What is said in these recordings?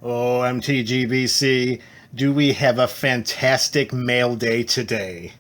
Oh, MTGBC, do we have a fantastic mail day today?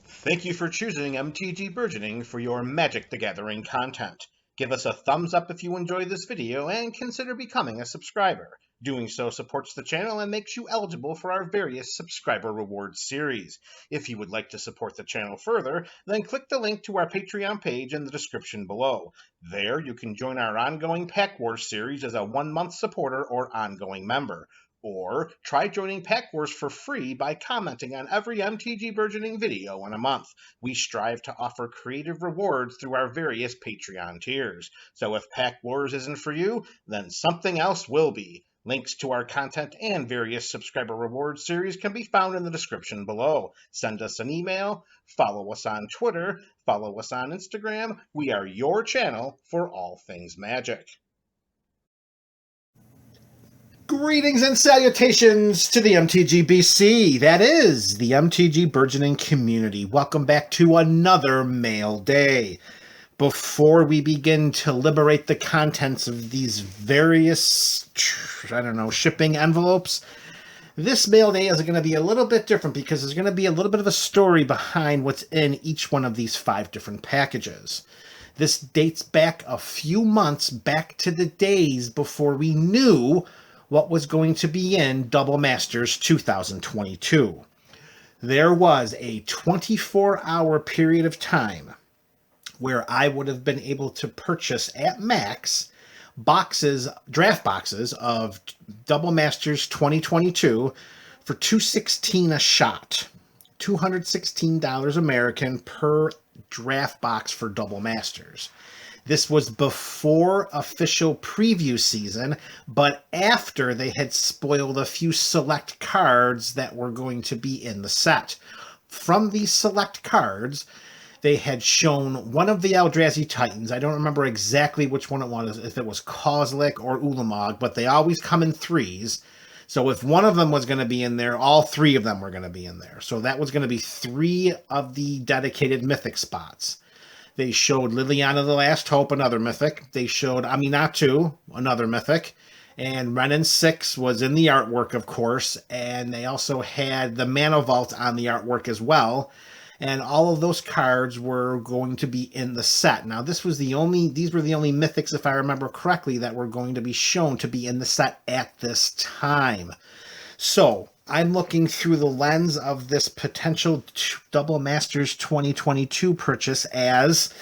Thank you for choosing MTG Burgeoning for your Magic the Gathering content. Give us a thumbs up if you enjoyed this video and consider becoming a subscriber. Doing so supports the channel and makes you eligible for our various subscriber rewards series. If you would like to support the channel further, then click the link to our Patreon page in the description below. There, you can join our ongoing Pack Wars series as a 1-month supporter or ongoing member. Or try joining Pack Wars for free by commenting on every MTG Burgeoning video in a month. We strive to offer creative rewards through our various Patreon tiers. So if Pack Wars isn't for you, then something else will be. Links to our content and various subscriber rewards series can be found in the description below. Send us an email, follow us on Twitter, follow us on Instagram. We are your channel for all things Magic. Greetings and salutations to the MTGBC. That is the MTG Burgeoning community. Welcome back to another mail day. Before we begin to liberate the contents of these various, shipping envelopes, this mail day is going to be a little bit different because there's going to be a little bit of a story behind what's in each one of these 5 different packages. This dates back a few months back to the days before we knew what was going to be in Double Masters 2022. There was a 24-hour period of time where I would have been able to purchase at max draft boxes of Double Masters 2022 for $216 a shot. $216 American per draft box for Double Masters. This was before official preview season, but after they had spoiled a few select cards that were going to be in the set. From these select cards, they had shown one of the Eldrazi Titans. I don't remember exactly which one it was, if it was Kozilek or Ulamog, but they always come in 3s. So if one of them was going to be in there, all 3 of them were going to be in there. So that was going to be 3 of the dedicated Mythic spots. They showed Liliana the Last Hope, another Mythic. They showed Aminatu, another Mythic. And Renin 6 was in the artwork, of course. And they also had the Mana Vault on the artwork as well. And all of those cards were going to be in the set. Now, these were the only Mythics, if I remember correctly, that were going to be shown to be in the set at this time. So I'm looking through the lens of this potential Double Masters 2022 purchase as,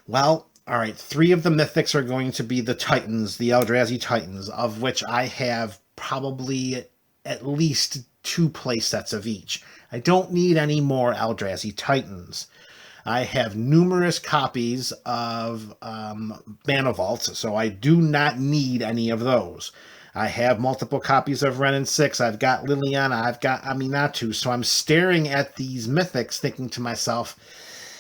well, all right, 3 of the Mythics are going to be the Titans, the Eldrazi Titans, of which I have probably at least 2 play sets of each. I don't need any more Eldrazi Titans. I have numerous copies of Mana Vaults, so I do not need any of those. I have multiple copies of Renin 6. I've got Liliana. I've got Aminatu. So I'm staring at these Mythics thinking to myself,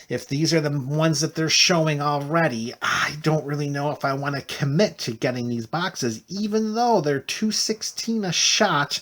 if these are the ones that they're showing already, I don't really know if I want to commit to getting these boxes, even though they're $216 a shot.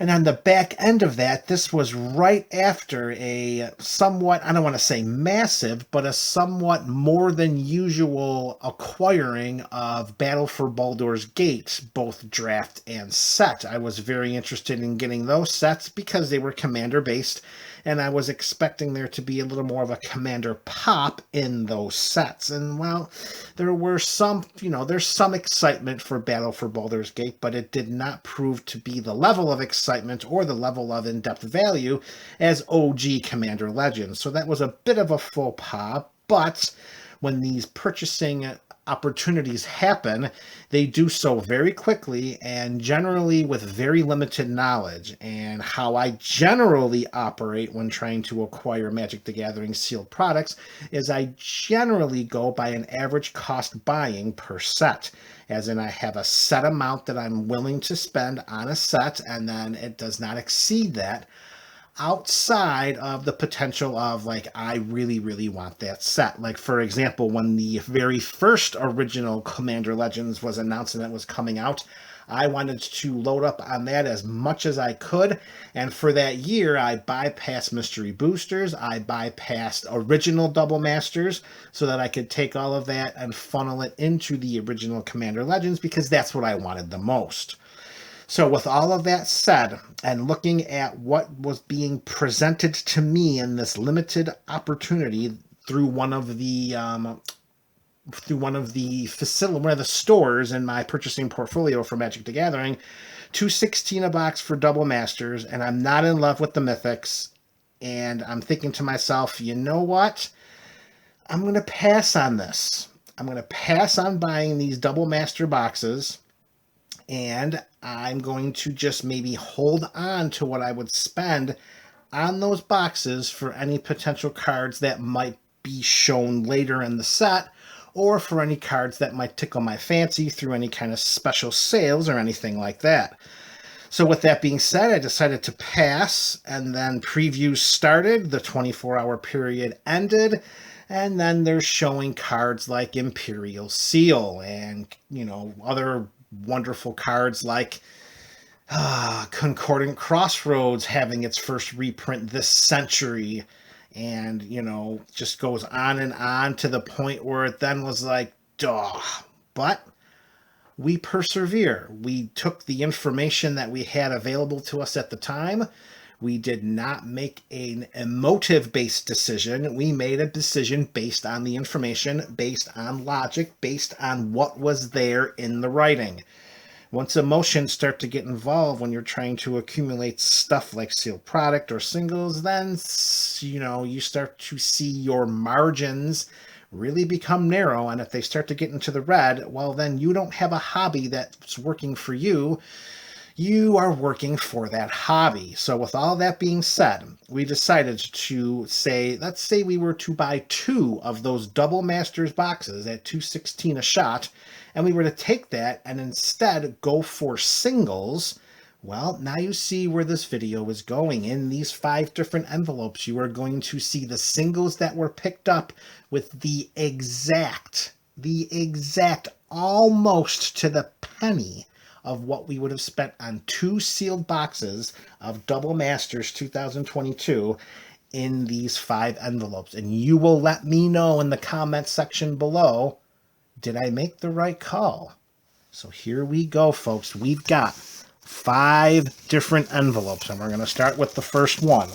And on the back end of that, this was right after a somewhat, I don't want to say massive, but a somewhat more than usual acquiring of Battle for Baldur's Gate, both draft and set. I was very interested in getting those sets because they were commander-based, and I was expecting there to be a little more of a commander pop in those sets. And, well, there were some, there's some excitement for Battle for Baldur's Gate, but it did not prove to be the level of excitement or the level of in-depth value as OG Commander Legends. So that was a bit of a faux pas, but when these purchasing opportunities happen, they do so very quickly and generally with very limited knowledge. And how I generally operate when trying to acquire Magic the Gathering sealed products is I generally go by an average cost buying per set. As in, I have a set amount that I'm willing to spend on a set, and then it does not exceed that outside of the potential of, like, I really, really want that set. Like, for example, when the very first original Commander Legends was announced and it was coming out, I wanted to load up on that as much as I could. And for that year, I bypassed mystery boosters. I bypassed original double masters so that I could take all of that and funnel it into the original Commander Legends because that's what I wanted the most. So with all of that said, and looking at what was being presented to me in this limited opportunity through one of the stores in my purchasing portfolio for Magic the Gathering, $216 a box for double masters, and I'm not in love with the mythics, and I'm thinking to myself, you know what? I'm going to pass on this. I'm going to pass on buying these double master boxes, and I'm going to just maybe hold on to what I would spend on those boxes for any potential cards that might be shown later in the set, or for any cards that might tickle my fancy through any kind of special sales or anything like that. So with that being said, I decided to pass, and then previews started, the 24-hour period ended, and then they're showing cards like Imperial Seal and, other wonderful cards like Concordant Crossroads having its first reprint this century, and just goes on and on to the point where it then was like, duh. But we persevere. We took the information that we had available to us at the time. We did not make an emotive-based decision. We made a decision based on the information, based on logic, based on what was there in the writing. Once emotions start to get involved when you're trying to accumulate stuff like sealed product or singles, then, you start to see your margins really become narrow. And if they start to get into the red, well, then you don't have a hobby that's working for you. You are working for that hobby. So with all that being said, we decided to say, let's say we were to buy 2 of those double masters boxes at $216 a shot, and we were to take that and instead go for singles. Well, now you see where this video is going. In these 5 different envelopes, you are going to see the singles that were picked up with the exact, almost to the penny of what we would have spent on 2 sealed boxes of Double Masters 2022 in these 5 envelopes. And you will let me know in the comment section below, did I make the right call? So here we go, folks. We've got 5 different envelopes, and we're going to start with the first one.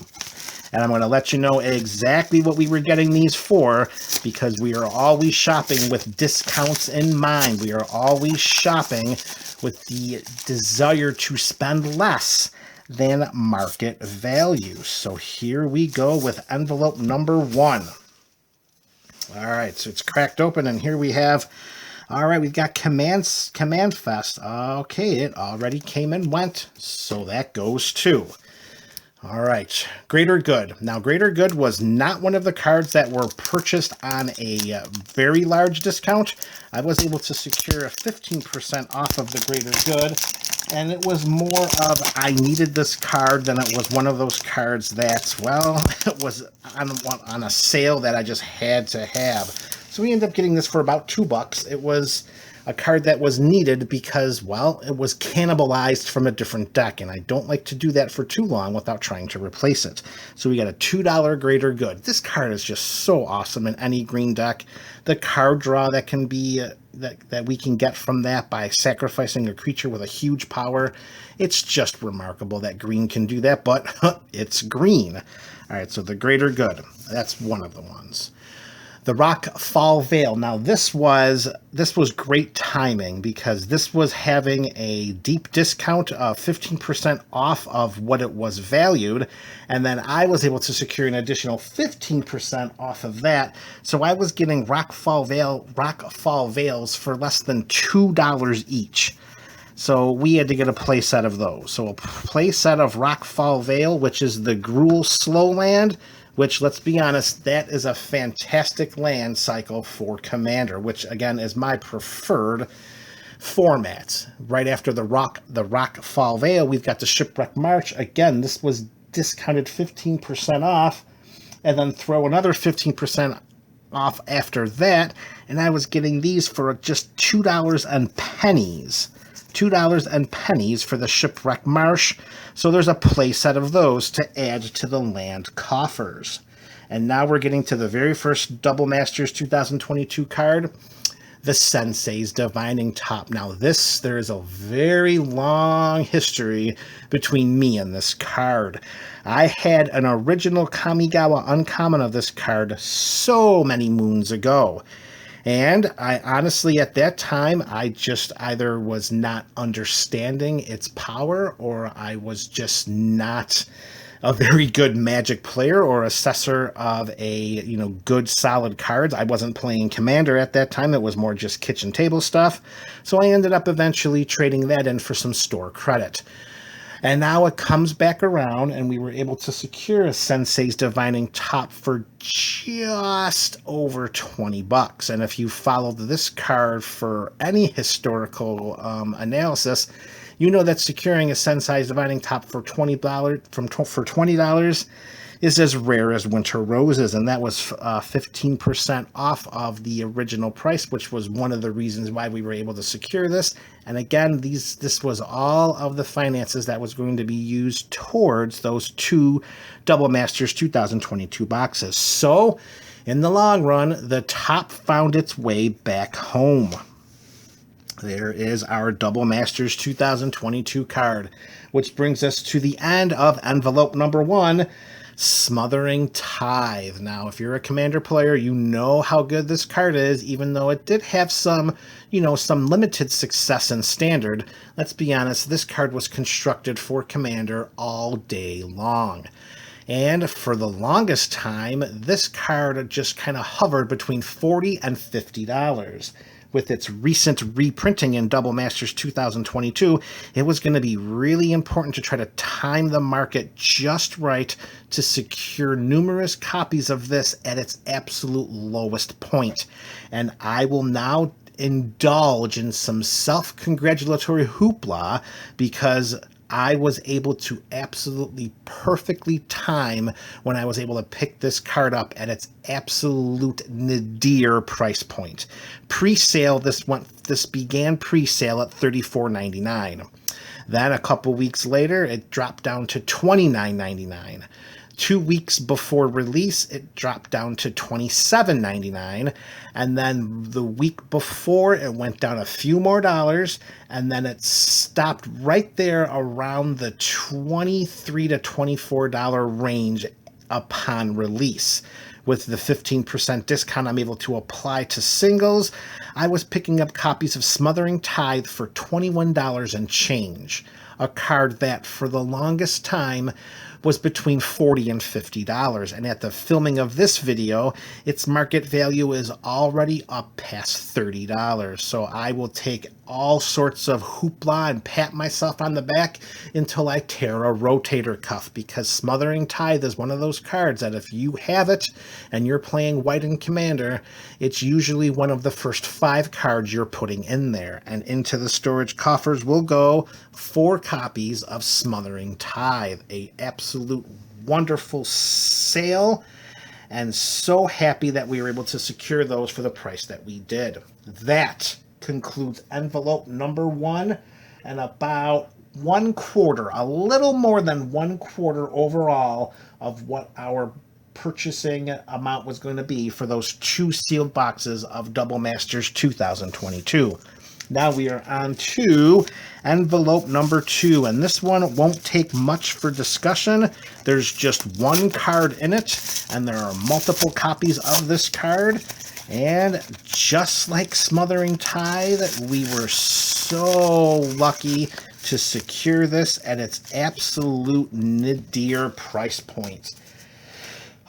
And I'm going to let you know exactly what we were getting these for, because we are always shopping with discounts in mind. We are always shopping with the desire to spend less than market value. So here we go with envelope number 1. All right, so it's cracked open, and here we have, all right, we've got Command Fest. Okay, it already came and went, so that goes too. All right, Greater Good. Now, Greater Good was not one of the cards that were purchased on a very large discount. I was able to secure a 15% off of the Greater Good, and it was more of I needed this card than it was one of those cards that, well, it was on a sale that I just had to have. So we ended up getting this for about $2. It was a card that was needed because, well, it was cannibalized from a different deck, and I don't like to do that for too long without trying to replace it. So we got a $2 Greater Good. This card is just so awesome in any green deck. The card draw that can be that we can get from that by sacrificing a creature with a huge power, it's just remarkable that green can do that, but it's green. All right, so the Greater Good, that's one of the ones. The Rock Fall Veil. Now this was great timing because this was having a deep discount of 15% off of what it was valued, and then I was able to secure an additional 15% off of that. So I was getting Rock Fall Veils for less than $2 each. So we had to get a play set of those. So a play set of Rock Fall Veil, which is the Gruul Slow Land, which, let's be honest, that is a fantastic land cycle for Commander, which, again, is my preferred format. Right after the Rock Fall Veil, we've got the Shipwreck March. Again, this was discounted 15% off, and then throw another 15% off after that, and I was getting these for just $2 and pennies. $2 and pennies for the Shipwreck Marsh. So there's a play set of those to add to the land coffers. And now we're getting to the very first Double Masters 2022 card, the Sensei's Divining Top. Now there is a very long history between me and this card. I had an original Kamigawa uncommon of this card so many moons ago. And I honestly, at that time, I just either was not understanding its power, or I was just not a very good Magic player or assessor of good solid cards. I wasn't playing Commander at that time. It was more just kitchen table stuff. So I ended up eventually trading that in for some store credit. And now it comes back around, and we were able to secure a Sensei's Divining Top for just over $20. And if you followed this card for any historical analysis, you know that securing a Sensei's Divining Top for $20 is as rare as winter roses, and that was 15% off of the original price, which was one of the reasons why we were able to secure this. And again, this was all of the finances that was going to be used towards those two Double Masters 2022 boxes. So in the long run, the top found its way back home. There is our Double Masters 2022 card, which brings us to the end of envelope number 1, Smothering Tithe. Now, if you're a Commander player, you know how good this card is, even though it did have some limited success in Standard. Let's be honest, this card was constructed for Commander all day long. And for the longest time, this card just kind of hovered between $40 and $50. With its recent reprinting in Double Masters 2022, it was going to be really important to try to time the market just right to secure numerous copies of this at its absolute lowest point. And I will now indulge in some self-congratulatory hoopla because I was able to absolutely perfectly time when I was able to pick this card up at its absolute nadir price point. Pre-sale, this began pre-sale at $34.99. Then a couple weeks later, it dropped down to $29.99. 2 weeks before release, it dropped down to $27.99, and then the week before, it went down a few more dollars, and then it stopped right there around the $23 to $24 range upon release. With the 15% discount I'm able to apply to singles, I was picking up copies of Smothering Tithe for $21 and change, a card that for the longest time was between $40 and $50. And at the filming of this video, its market value is already up past $30. So I will take all sorts of hoopla and pat myself on the back until I tear a rotator cuff, because Smothering Tithe is one of those cards that if you have it and you're playing white in Commander, it's usually one of the first 5 cards you're putting in there. And into the storage coffers will go 4 copies of Smothering Tithe, a absolute wonderful sale, and so happy that we were able to secure those for the price that we did. That concludes envelope number 1, and about 1/4, a little more than 1/4 overall of what our purchasing amount was going to be for those 2 sealed boxes of Double Masters 2022. Now we are on to envelope number 2, and this one won't take much for discussion. There's just 1 card in it, and there are multiple copies of this card. And just like Smothering Tithe, we were so lucky to secure this at its absolute nadir price point.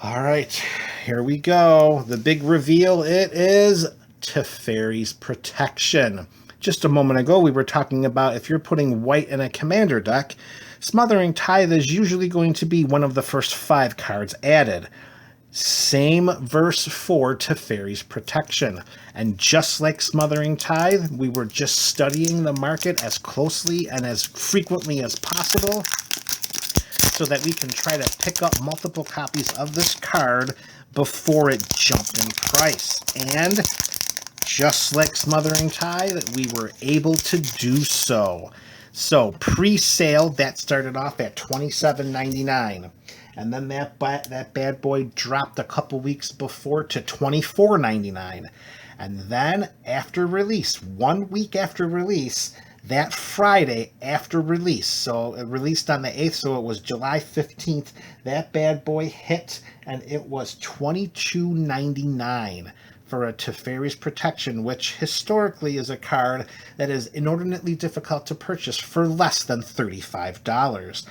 All right, here we go. The big reveal, it is Teferi's Protection. Just a moment ago, we were talking about if you're putting white in a Commander deck, Smothering Tithe is usually going to be one of the first 5 cards added. Same verse for Teferi's Protection. And just like Smothering Tithe, we were just studying the market as closely and as frequently as possible so that we can try to pick up multiple copies of this card before it jumped in price. And just like Smothering Tithe, we were able to do so. So pre-sale, that started off at $27.99. And then that bad boy dropped a couple weeks before to $24.99. And then after release, 1 week after release, that Friday after release, so it released on the 8th, so it was July 15th, that bad boy hit, and it was $22.99 for a Teferi's Protection, which historically is a card that is inordinately difficult to purchase for less than $35.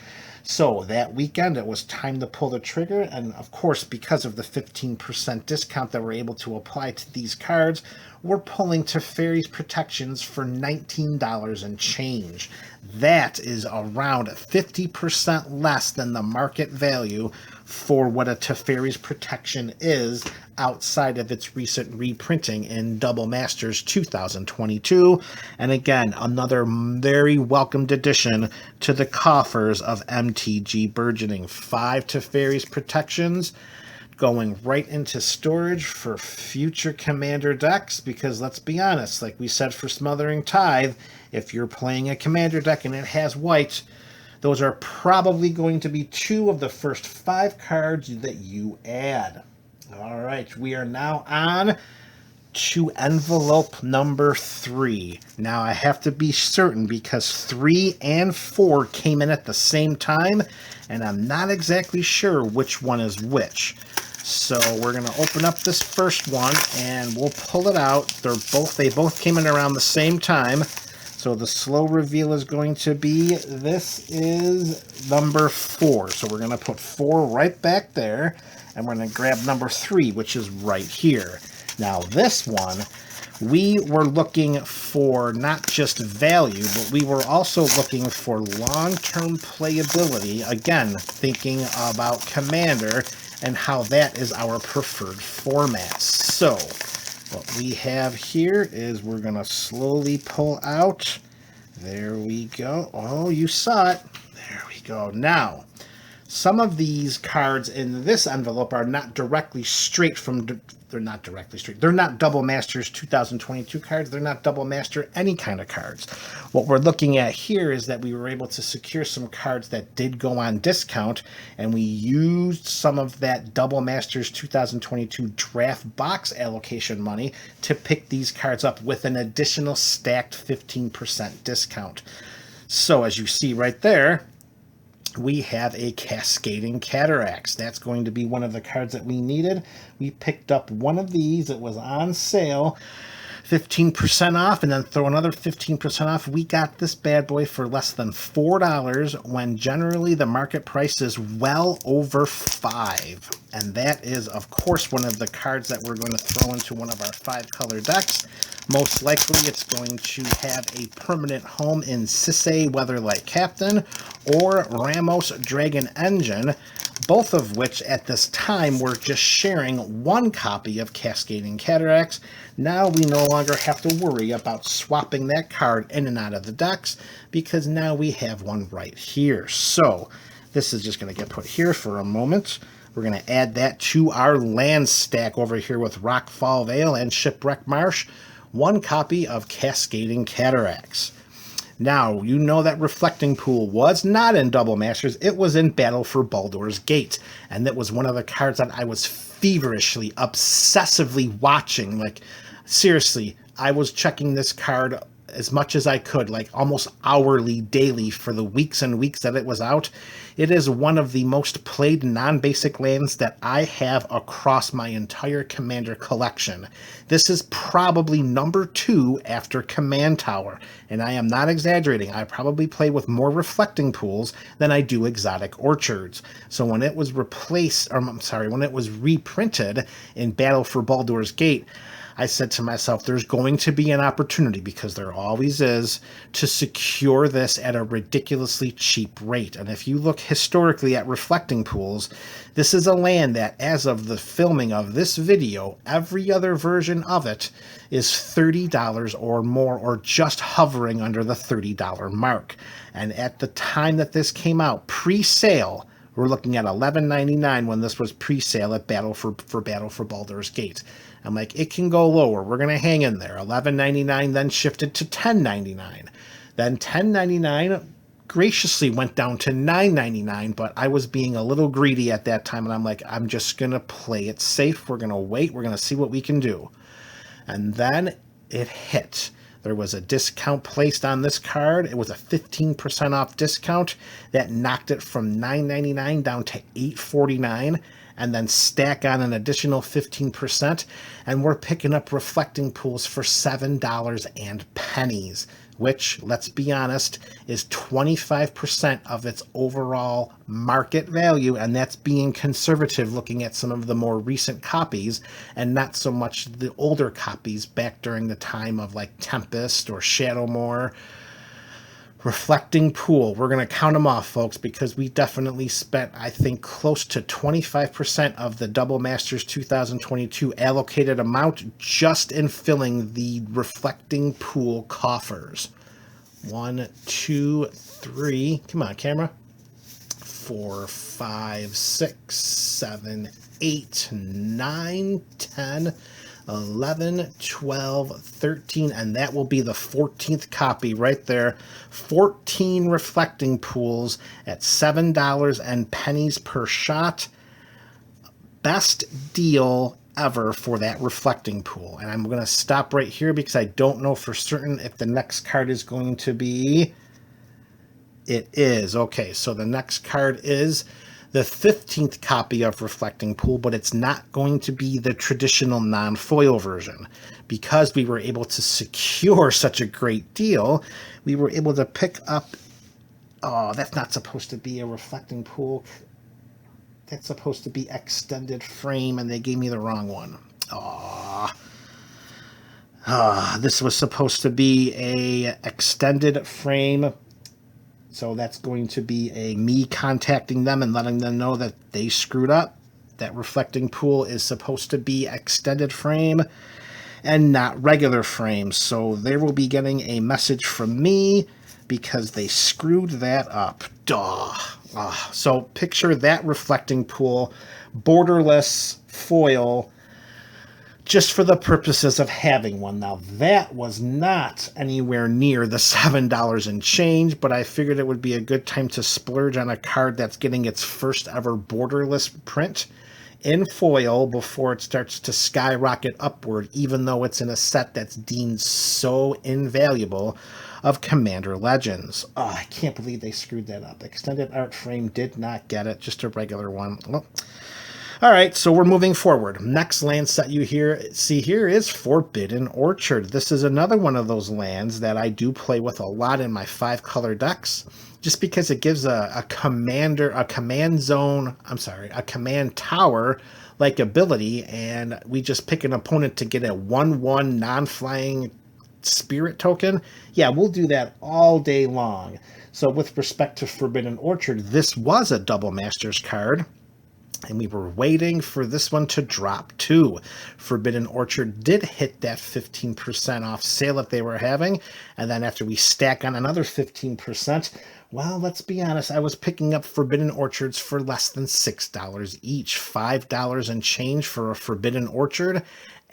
So that weekend, it was time to pull the trigger, and of course, because of the 15% discount that we're able to apply to these cards, we're pulling Teferi's Protections for $19 and change. That is around 50% less than the market value for what a Teferi's Protection is outside of its recent reprinting in Double Masters 2022. And again, another very welcomed addition to the coffers of MTG Burgeoning. 5 Teferi's Protections going right into storage for future Commander decks, because let's be honest, like we said for Smothering Tithe, if you're playing a Commander deck and it has white, those are probably going to be 2 of the first 5 cards that you add. All right, we are now on to envelope number 3. Now I have to be certain because 3 and 4 came in at the same time, and I'm not exactly sure which one is which. So we're going to open up this first one and we'll pull it out. They both came in around the same time. So the slow reveal is going to be, this is number 4. So we're going to put 4 right back there, and we're going to grab number 3, which is right here. Now this one, we were looking for not just value, but we were also looking for long-term playability. Again, thinking about Commander and how that is our preferred format. So what we have here is we're going to slowly pull out. There we go. Oh, you saw it. There we go. Now, some of these cards in this envelope are not directly straight from... They're not directly straight. They're not Double Masters 2022 cards. They're not Double Master any kind of cards. What we're looking at here is that we were able to secure some cards that did go on discount, and we used some of that Double Masters 2022 draft box allocation money to pick these cards up with an additional stacked 15% discount. So as you see right there, we have a Cascading Cataracts. That's going to be one of the cards that we needed. We picked up one of these. It was on sale, 15% off, and then throw another 15% off. We got this bad boy for less than $4 when generally the market price is well over $5. And that is, of course, one of the cards that we're going to throw into one of our 5-color decks. Most likely it's going to have a permanent home in Sisay Weatherlight Captain or Ramos Dragon Engine, both of which at this time were just sharing 1 copy of Cascading Cataracts. Now we no longer have to worry about swapping that card in and out of the decks, because now we have one right here. So this is just going to get put here for a moment. We're going to add that to our land stack over here with Rockfall Vale and Shipwreck Marsh. 1 copy of Cascading Cataracts. Now, you know that Reflecting Pool was not in Double Masters. It was in Battle for Baldur's Gate. And that was one of the cards that I was feverishly, obsessively watching. Like, seriously, I was checking this card as much as I could, like almost hourly, daily, for the weeks and weeks that it was out. It is one of the most played non-basic lands that I have across my entire Commander collection. This is probably number 2 after Command Tower, and I am not exaggerating. I probably play with more Reflecting Pools than I do Exotic Orchards. So when it was when it was reprinted in Battle for Baldur's Gate, I said to myself, there's going to be an opportunity, because there always is, to secure this at a ridiculously cheap rate. And if you look historically at Reflecting Pools, this is a land that, as of the filming of this video, every other version of it is $30 or more, or just hovering under the $30 mark. And at the time that this came out, pre-sale, We're looking at $11.99 when this was pre-sale at Battle for Baldur's Gate. I'm like, it can go lower. We're going to hang in there. $11.99 then shifted to $10.99. Then $10.99 graciously went down to $9.99, but I was being a little greedy at that time, and I'm like, I'm just going to play it safe. We're going to wait. We're going to see what we can do. And then it hit. There was a discount placed on this card. It was a 15% off discount that knocked it from $9.99 down to $8.49, and then stack on an additional 15%, and we're picking up reflecting pools for $7 and pennies, which, let's be honest, is 25% of its overall market value, and that's being conservative looking at some of the more recent copies and not so much the older copies back during the time of like Tempest or Shadowmoor. Reflecting pool, we're going to count them off, folks, because we definitely spent, I think, close to 25% of the Double Masters 2022 allocated amount just in filling the reflecting pool coffers. 1, 2, 3, come on, camera. 4, 5, 6, 7, 8, 9, 10, 11, 12, 13, and that will be the 14th copy right there. 14 reflecting pools at $7 and pennies per shot. Best deal ever for that reflecting pool. And I'm going to stop right here because I don't know for certain if the next card is going to be... It is. Okay, so the next card is the 15th copy of Reflecting Pool, but it's not going to be the traditional non-foil version. Because we were able to secure such a great deal, we were able to pick up... Oh, that's not supposed to be a Reflecting Pool. That's supposed to be extended frame, and they gave me the wrong one. This was supposed to be a extended frame. So that's going to be me contacting them and letting them know that they screwed up. That reflecting pool is supposed to be extended frame and not regular frame. So they will be getting a message from me because they screwed that up. So picture that reflecting pool, borderless foil, just for the purposes of having one. Now, that was not anywhere near the $7 and change, but I figured it would be a good time to splurge on a card that's getting its first ever borderless print in foil before it starts to skyrocket upward, even though it's in a set that's deemed so invaluable of Commander Legends. I can't believe they screwed that up. Extended art frame did not get it, just a regular one. Well, all right, so we're moving forward. Next land set you see here is Forbidden Orchard. This is another one of those lands that I do play with a lot in my 5-color decks, just because it gives a command tower like ability, and we just pick an opponent to get a 1/1 non-flying spirit token. Yeah, we'll do that all day long. So with respect to Forbidden Orchard, this was a Double Masters card, and we were waiting for this one to drop too. Forbidden Orchard did hit that 15% off sale that they were having, and then after we stack on another 15%, well, let's be honest, I was picking up Forbidden Orchards for less than $6 each. $5 and change for a Forbidden Orchard.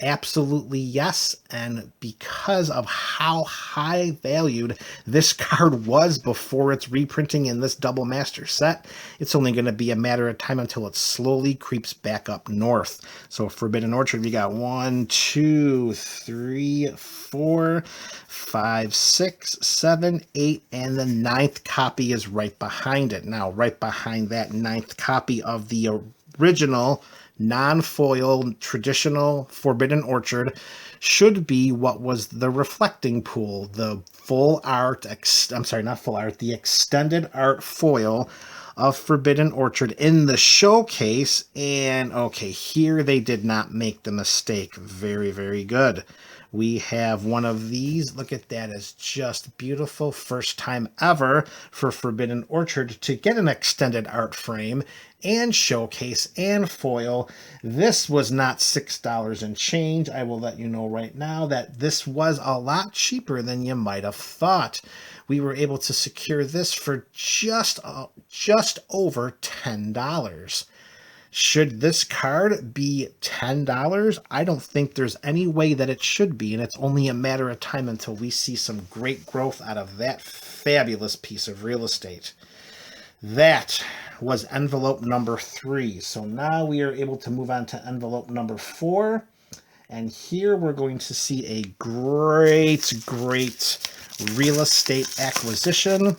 Absolutely yes, and because of how high valued this card was before its reprinting in this Double Master set, it's only going to be a matter of time until it slowly creeps back up north. So Forbidden Orchard, we got 1, 2, 3, 4, 5, 6, 7, 8, and the 9th copy is right behind it. Now, right behind that 9th copy of the original non-foil traditional Forbidden Orchard should be what was the Reflecting Pool, the the extended art foil of Forbidden Orchard in the showcase. And okay, here they did not make the mistake. Very, very good. We have one of these. Look at that. It's just beautiful. First time ever for Forbidden Orchard to get an extended art frame and showcase and foil. This was not $6 and change. I will let you know right now that this was a lot cheaper than you might have thought. We were able to secure this for just over $10. Should this card be $10? I don't think there's any way that it should be, and it's only a matter of time until we see some great growth out of that fabulous piece of real estate. That was envelope number 3. So now we are able to move on to envelope number 4. And here we're going to see a great real estate acquisition.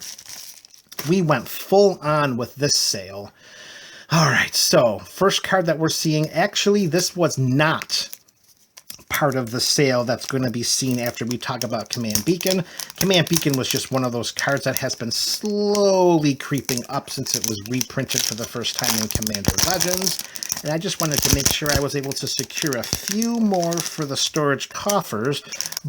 We went full on with this sale. All right, so first card that we're seeing, actually, this was not part of the sale that's going to be seen after we talk about Command Beacon. Command Beacon was just one of those cards that has been slowly creeping up since it was reprinted for the first time in Commander Legends. And I just wanted to make sure I was able to secure a few more for the storage coffers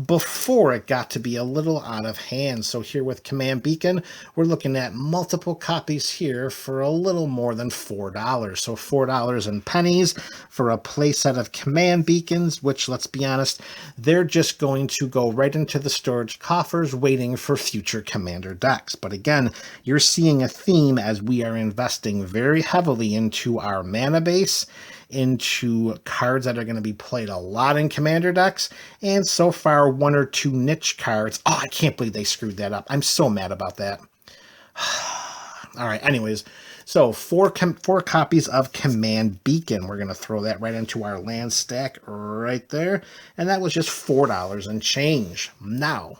before it got to be a little out of hand. So here with Command Beacon, we're looking at multiple copies here for a little more than $4. So $4 and pennies for a playset of Command Beacons, which, let's be honest, they're just going to go right into the storage coffers waiting for future Commander decks. But again, you're seeing a theme as we are investing very heavily into our mana base, into cards that are going to be played a lot in Commander decks, and so far 1 or 2 niche cards. Oh, I can't believe they screwed that up. I'm so mad about that. All right, anyways, so four copies of Command Beacon. We're going to throw that right into our land stack right there, and that was just $4 and change. Now,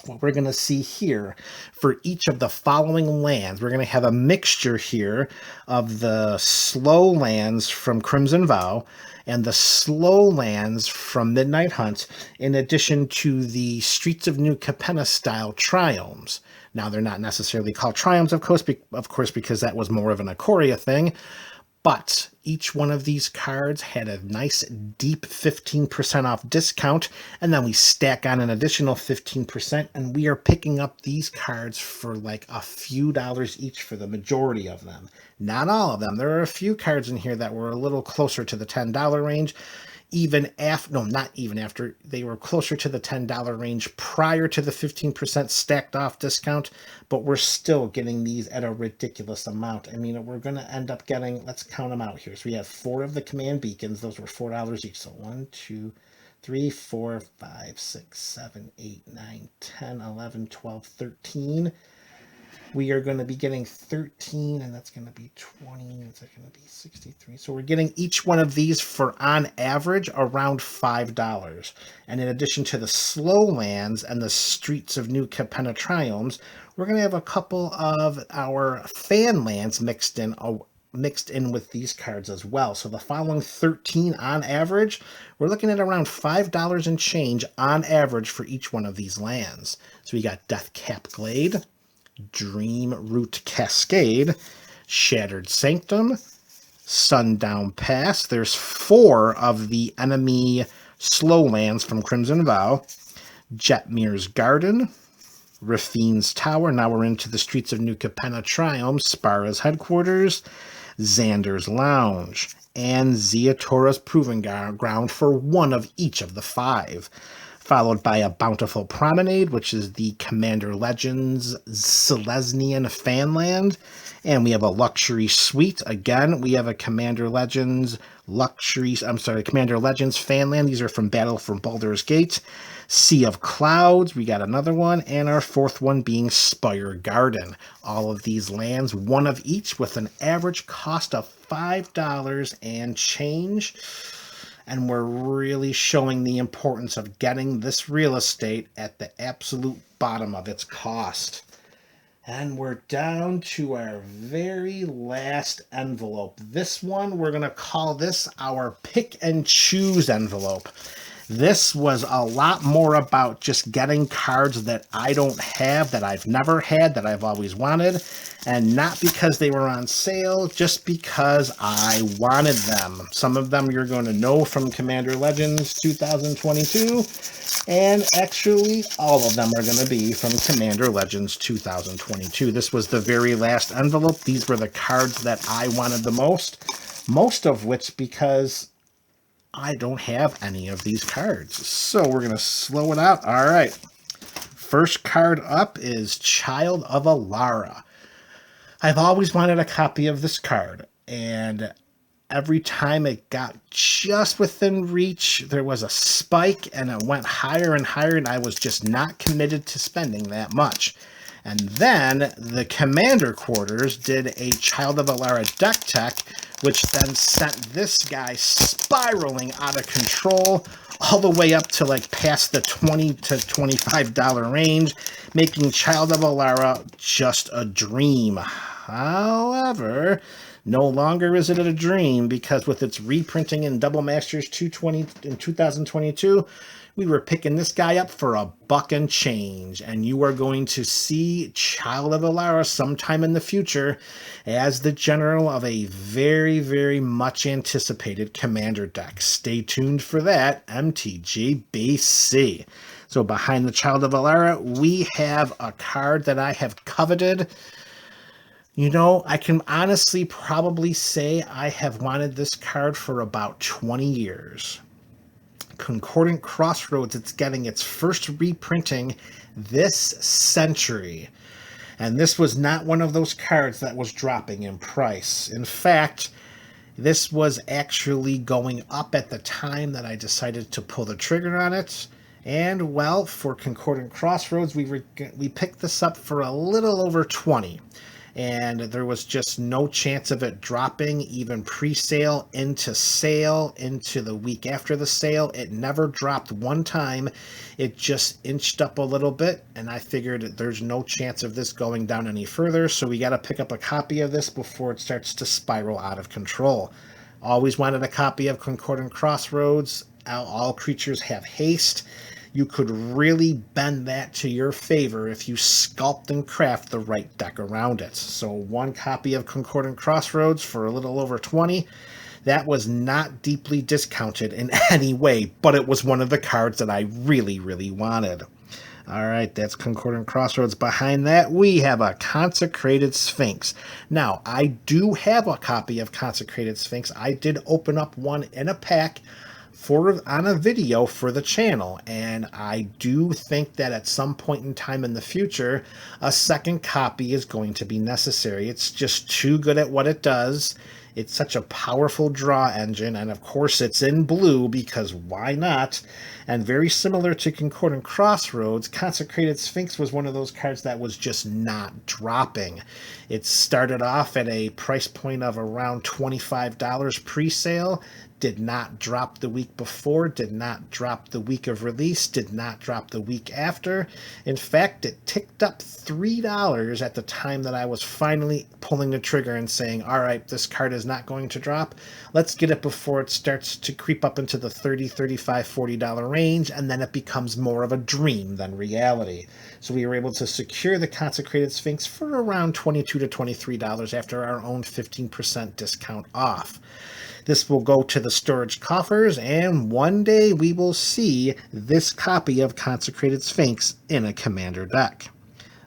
what we're going to see here for each of the following lands, we're going to have a mixture here of the slow lands from Crimson Vow and the slow lands from Midnight Hunt, in addition to the Streets of New Capenna style triomes. Now, they're not necessarily called triomes, of course, because that was more of an Ikoria thing. But each one of these cards had a nice deep 15% off discount, and then we stack on an additional 15%, and we are picking up these cards for like a few dollars each for the majority of them. Not all of them. There are a few cards in here that were a little closer to the $10 range, even after, no, not even after, they were closer to the $10 range prior to the 15% stacked off discount, but we're still getting these at a ridiculous amount. I mean, we're going to end up getting, let's count them out here. So we have 4 of the Command Beacons. Those were $4 each. So 1, 2, 3, 4, 5, 6, 7, 8, 9, 10, 11, 12, 13. We are going to be getting 13, and that's going to be 20, that's going to be 63. So we're getting each one of these for, on average, around $5. And in addition to the slow lands and the Streets of New Capenna triomes, we're going to have a couple of our fan lands mixed in with these cards as well. So the following 13 on average, we're looking at around $5 and change on average for each one of these lands. So we got Deathcap Glade, Dream Root Cascade, Shattered Sanctum, Sundown Pass. There's 4 of the enemy slow lands from Crimson Vow, Jetmir's Garden, Rafine's Tower. Now we're into the Streets of New Capenna Triumph, Spara's Headquarters, Xander's Lounge, and Ziatora's Proving Ground for 1 of each of the 5. Followed by a Bountiful Promenade, which is the Commander Legends Selesnian Fanland. And we have a Luxury Suite. Again, we have a Commander Legends Commander Legends Fanland. These are from Battle for Baldur's Gate. Sea of Clouds, we got another one. And our 4th one being Spire Garden. All of these lands, 1 of each, with an average cost of $5 and change. And we're really showing the importance of getting this real estate at the absolute bottom of its cost. And we're down to our very last envelope. This one, we're going to call this our pick and choose envelope. This was a lot more about just getting cards that I don't have, that I've never had, that I've always wanted, and not because they were on sale, just because I wanted them. Some of them you're going to know from Commander Legends 2022, and actually all of them are going to be from Commander Legends 2022. This was the very last envelope. These were the cards that I wanted the most of which because I don't have any of these cards. So we're going to slow it out. All right. First card up is Child of Alara. I've always wanted a copy of this card, and every time it got just within reach, there was a spike, and it went higher and higher, and I was just not committed to spending that much. And then the Commander Quarters did a Child of Alara deck tech, which then sent this guy spiraling out of control all the way up to like past the $20 to $25 range, making Child of Alara just a dream. However, no longer is it a dream, because with its reprinting in Double Masters 220 in 2022, we were picking this guy up for $1 and change, and you are going to see Child of Alara sometime in the future as the general of a very, very much anticipated Commander deck. Stay tuned for that, MTG BC. So behind the Child of Alara, we have a card that I have coveted. You know, I can honestly probably say I have wanted this card for about 20 years. Concordant Crossroads, it's getting its first reprinting this century. And this was not one of those cards that was dropping in price. In fact, this was actually going up at the time that I decided to pull the trigger on it. And, well, for Concordant Crossroads, we picked this up for a little over 20. And there was just no chance of it dropping, even pre-sale, into sale, into the week after the sale. It never dropped one time. It just inched up a little bit, and I figured there's no chance of this going down any further, so we got to pick up a copy of this before it starts to spiral out of control. Always wanted a copy of Concordant Crossroads. All creatures have haste. You could really bend that to your favor if you sculpt and craft the right deck around it. So one copy of Concordant Crossroads for a little over 20. That was not deeply discounted in any way, but it was one of the cards that I really, really wanted. All right, that's Concordant Crossroads. Behind that, we have a Consecrated Sphinx. Now, I do have a copy of Consecrated Sphinx. I did open up one in a pack on a video for the channel, and I do think that at some point in time in the future, a second copy is going to be necessary. It's just too good at what it does. It's such a powerful draw engine, and of course it's in blue, because why not? And very similar to Concordant Crossroads, Consecrated Sphinx was one of those cards that was just not dropping. It started off at a price point of around $25 pre-sale, did not drop the week before, did not drop the week of release, did not drop the week after. In fact, it ticked up $3 at the time that I was finally pulling the trigger and saying, all right, this card is not going to drop. Let's get it before it starts to creep up into the $30, $35, $40 range, and then it becomes more of a dream than reality. So we were able to secure the Consecrated Sphinx for around $22 to $23 after our own 15% discount off. This will go to the storage coffers, and one day we will see this copy of Consecrated Sphinx in a Commander deck.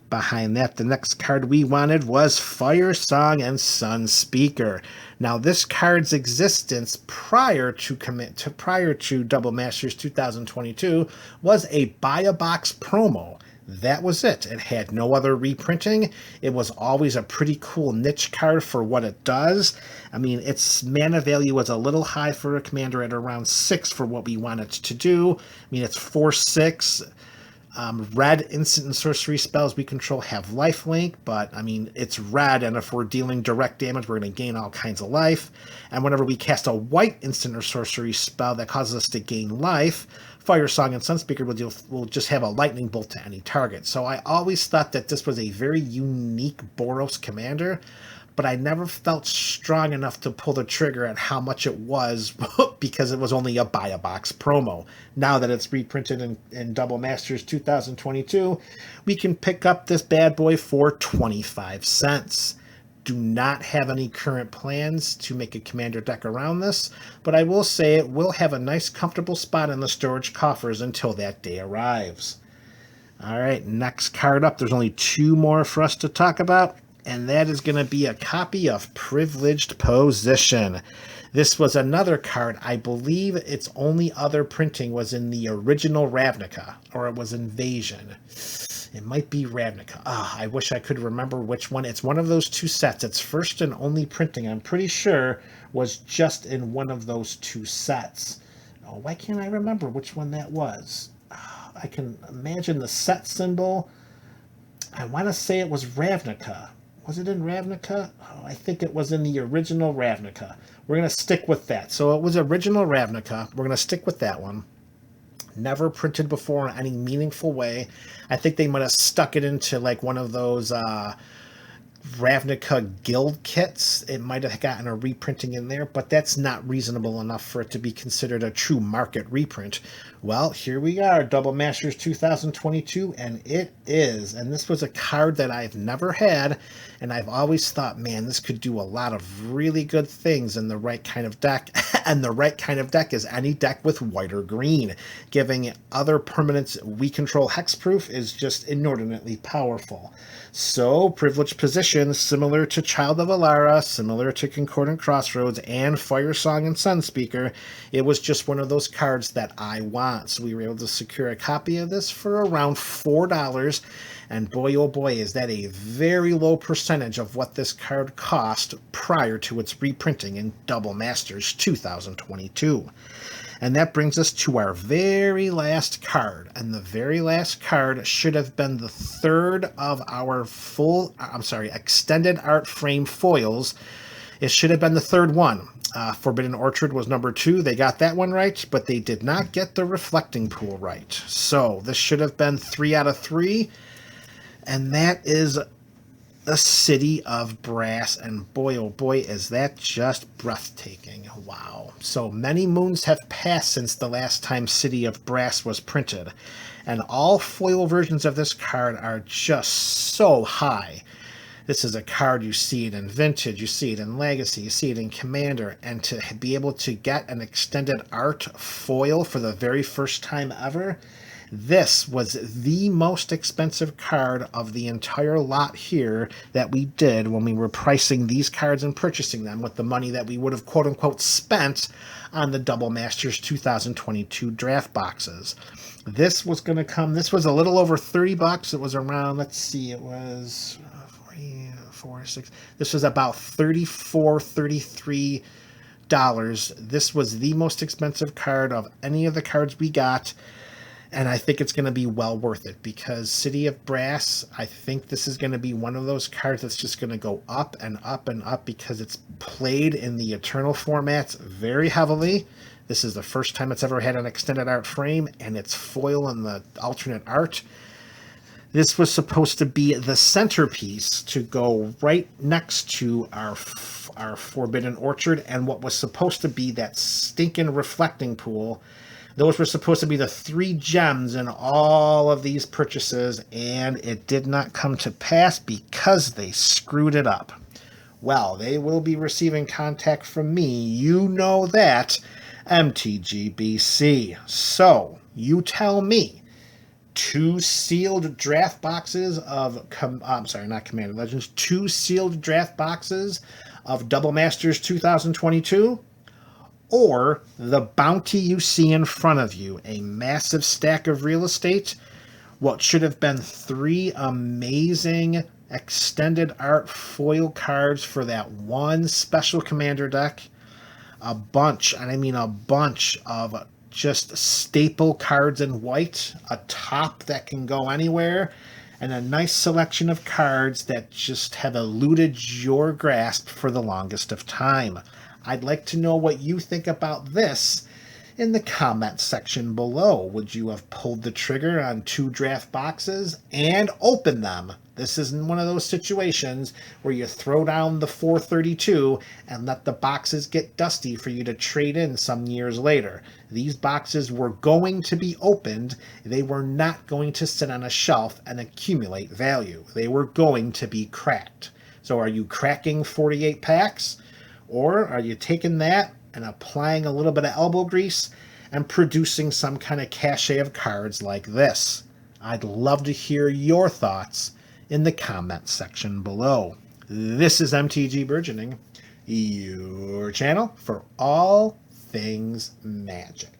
Behind that, the next card we wanted was Fire Song and Sun Speaker. Now, this card's existence prior to Double Masters 2022 was a buy a box promo. That was it. It had no other reprinting. It was always a pretty cool niche card for what it does. I mean, its mana value was a little high for a commander at around 6 for what we want it to do. I mean, it's 4/6. Red instant and sorcery spells we control have lifelink, but I mean, it's red, and if we're dealing direct damage, we're going to gain all kinds of life. And whenever we cast a white instant or sorcery spell that causes us to gain life, Fire Song and Sunspeaker will just have a lightning bolt to any target. So I always thought that this was a very unique Boros commander, but I never felt strong enough to pull the trigger at how much it was because it was only a buy a box promo. Now that it's reprinted in Double Masters 2022, we can pick up this bad boy for 25 cents. Do not have any current plans to make a commander deck around this, but I will say it will have a nice comfortable spot in the storage coffers until that day arrives. All right, next card up. There's only two more for us to talk about, and that is going to be a copy of Privileged Position. This was another card. I believe its only other printing was in the original Ravnica, or it was Invasion. It might be Ravnica. I wish I could remember which one. It's one of those two sets. Its first and only printing, I'm pretty sure, was just in one of those two sets. Oh, why can't I remember which one that was? I can imagine the set symbol. I want to say it was Ravnica. Was it in Ravnica? Oh, I think it was in the original Ravnica. We're going to stick with that. So it was original Ravnica. We're going to stick with that one. Never printed before in any meaningful way. I think they might have stuck it into like one of those Ravnica guild kits. It might have gotten a reprinting in there, but that's not reasonable enough for it to be considered a true market reprint. Well, here we are, Double Masters 2022, and it is. And this was a card that I've never had, and I've always thought, man, this could do a lot of really good things in the right kind of deck. And the right kind of deck is any deck with white or green. Giving other permanents we control hexproof is just inordinately powerful. So, Privileged Position, similar to Child of Alara, similar to Concordant Crossroads, and Firesong and Sunspeaker, it was just one of those cards that I want. So we were able to secure a copy of this for around $4, and boy oh boy is that a very low percentage of what this card cost prior to its reprinting in Double Masters 2022. And that brings us to our very last card. And the very last card should have been the third of our extended art frame foils. It should have been the third one. Forbidden Orchard was number 2. They got that one right, but they did not get the Reflecting Pool right. So this should have been 3 out of 3. And that is the City of Brass, and boy oh boy is that just breathtaking. Wow. So many moons have passed since the last time City of Brass was printed, and all foil versions of this card are just so high. This is a card, you see it in Vintage, you see it in Legacy, you see it in Commander, and to be able to get an extended art foil for the very first time ever, this was the most expensive card of the entire lot here that we did when we were pricing these cards and purchasing them with the money that we would have quote-unquote spent on the Double Masters 2022 draft boxes. This was going to come, this was a little over $30. It was around, let's see, it was 4, 6, this was about $33. This was the most expensive card of any of the cards we got. And I think it's going to be well worth it because City of Brass, I think this is going to be one of those cards that's just going to go up and up and up because it's played in the Eternal formats very heavily. This is the first time it's ever had an extended art frame, and it's foil in the alternate art. This was supposed to be the centerpiece to go right next to our Forbidden Orchard and what was supposed to be that stinking Reflecting Pool. Those were supposed to be the 3 gems in all of these purchases, and it did not come to pass because they screwed it up. Well, they will be receiving contact from me. You know that. MTGBC. So, you tell me. 2 sealed draft boxes of... not Commander Legends. 2 sealed draft boxes of Double Masters 2022? Or the bounty you see in front of you, a massive stack of real estate, what should have been 3 amazing extended art foil cards for that one special commander deck, a bunch, and I mean a bunch of just staple cards in white, a top that can go anywhere, and a nice selection of cards that just have eluded your grasp for the longest of time. I'd like to know what you think about this in the comment section below. Would you have pulled the trigger on 2 draft boxes and opened them This isn't one of those situations where you throw down the 432 and let the boxes get dusty for you to trade in some years later. These boxes were going to be opened. They were not going to sit on a shelf and accumulate value. They were going to be cracked. So are you cracking 48 packs? Or are you taking that and applying a little bit of elbow grease and producing some kind of cachet of cards like this? I'd love to hear your thoughts in the comments section below. This is MTG Burgeoning, your channel for all things Magic.